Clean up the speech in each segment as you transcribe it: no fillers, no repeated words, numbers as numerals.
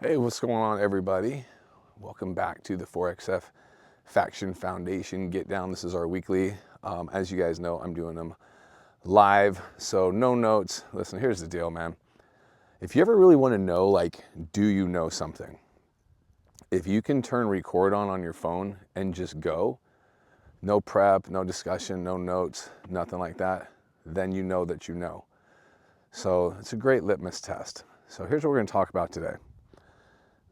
Hey, what's going on, everybody? Welcome back to the 4XF Faction Foundation Get Down. This is our weekly. As you guys know, I'm doing them live, so no notes. Listen, here's the deal, man. If you ever really want to know, do you know something? If you can turn record on your phone and just go, no prep, no discussion, no notes, nothing like that, then you know that you know. So it's a great litmus test. So here's what we're going to talk about today.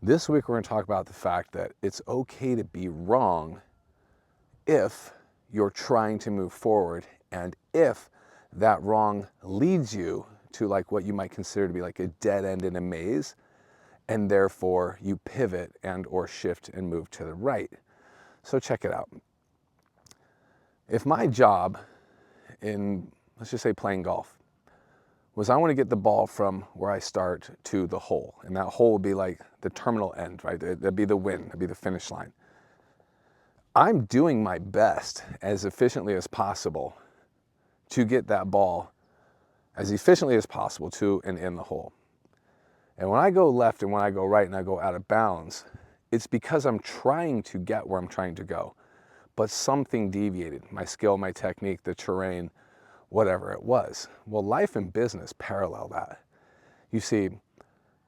This week we're going to talk about the fact that it's okay to be wrong if you're trying to move forward and if that wrong leads you to what you might consider to be a dead end in a maze, and therefore you pivot and or shift and move to the right. So check it out. If my job in, let's just say, playing golf was I want to get the ball from where I start to the hole, and that hole would be like the terminal end, right? That'd be the win, that'd be the finish line. I'm doing my best as efficiently as possible to get that ball as efficiently as possible to and in the hole. And when I go left and when I go right and I go out of bounds, it's because I'm trying to get where I'm trying to go, but something deviated. My skill, my technique, the terrain, whatever it was. Well, life and business parallel that. You see,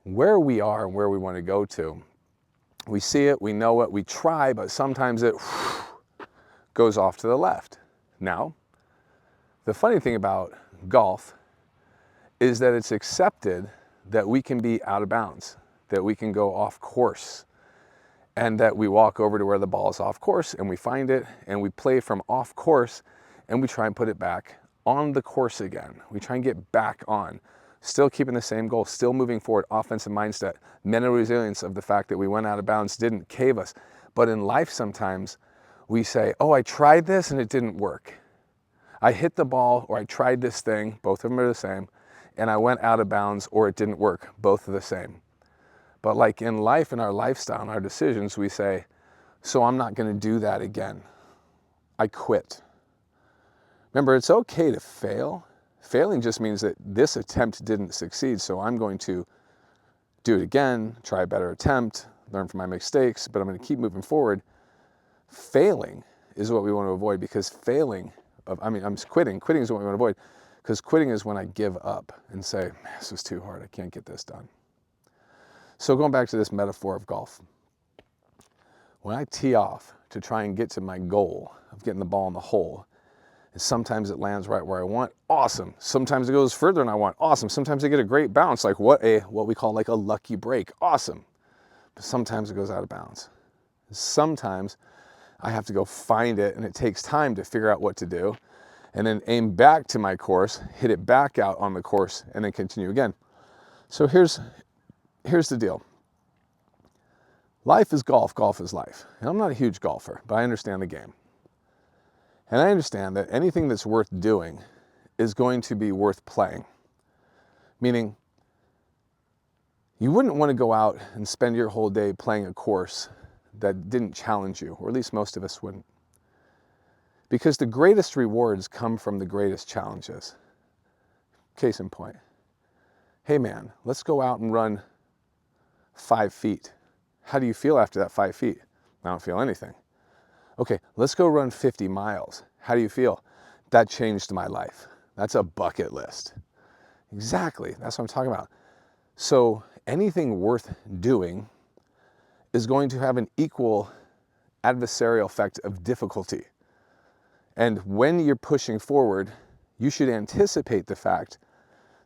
where we are and where we want to go to, we see it, we know it, we try, but sometimes it goes off to the left. Now, the funny thing about golf is that it's accepted that we can be out of bounds, that we can go off course, and that we walk over to where the ball is off course and we find it and we play from off course and we try and put it back on the course again. We try and get back on, still keeping the same goal, still moving forward, offensive mindset, mental resilience of the fact that we went out of bounds didn't cave us. But in life sometimes we say, oh, I tried this and it didn't work. I hit the ball or I tried this thing, both of them are the same, and I went out of bounds or it didn't work, both are the same. But like in life, in our lifestyle, in our decisions, we say, so I'm not going to do that again. I quit. Remember, it's okay to fail. Failing just means that this attempt didn't succeed, so I'm going to do it again, try a better attempt, learn from my mistakes, but I'm going to keep moving forward. Failing is what we want to avoid, because quitting is what we want to avoid, because quitting is when I give up and say, this is too hard, I can't get this done. So going back to this metaphor of golf, when I tee off to try and get to my goal of getting the ball in the hole, and sometimes it lands right where I want, awesome. Sometimes it goes further than I want, awesome. Sometimes I get a great bounce, like what we call a lucky break, awesome. But sometimes it goes out of bounds. Sometimes I have to go find it, and it takes time to figure out what to do, and then aim back to my course, hit it back out on the course, and then continue again. So here's the deal. Life is golf, golf is life. And I'm not a huge golfer, but I understand the game. And I understand that anything that's worth doing is going to be worth playing. Meaning, you wouldn't want to go out and spend your whole day playing a course that didn't challenge you, or at least most of us wouldn't. Because the greatest rewards come from the greatest challenges. Case in point. Hey man, let's go out and run 5 feet. How do you feel after that 5 feet? I don't feel anything. Okay, let's go run 50 miles. How do you feel? That changed my life. That's a bucket list. Exactly, that's what I'm talking about. So anything worth doing is going to have an equal adversarial effect of difficulty. And when you're pushing forward, you should anticipate the fact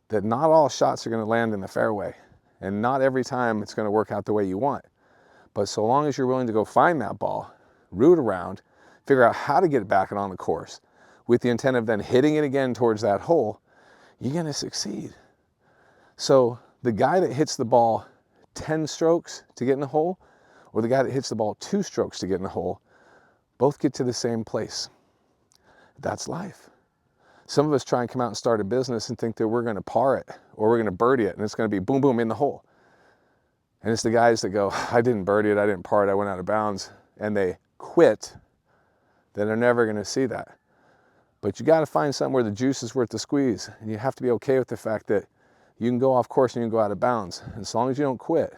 that not all shots are going to land in the fairway, and not every time it's going to work out the way you want. But so long as you're willing to go find that ball, root around, figure out how to get it back and on the course, with the intent of then hitting it again towards that hole, you're going to succeed. So the guy that hits the ball 10 strokes to get in the hole, or the guy that hits the ball 2 strokes to get in the hole, both get to the same place. That's life. Some of us try and come out and start a business and think that we're going to par it, or we're going to birdie it, and it's going to be boom, boom in the hole. And it's the guys that go, I didn't birdie it, I didn't par it, I went out of bounds, and they quit, that are never going to see that. But you got to find something where the juice is worth the squeeze, and you have to be okay with the fact that you can go off course and you can go out of bounds. And as long as you don't quit,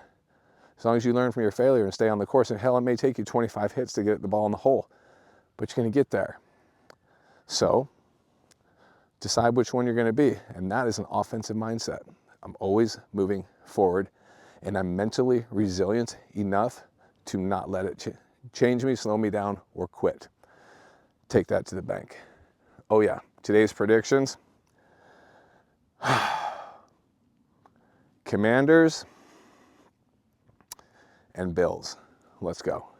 As long as you learn from your failure and stay on the course, and hell, it may take you 25 hits to get the ball in the hole, but you're going to get there. So decide which one you're going to be, and that is an offensive mindset. I'm always moving forward, and I'm mentally resilient enough to not let it change me, slow me down, or quit. Take that to the bank. Oh yeah, today's predictions. Commanders and Bills. Let's go.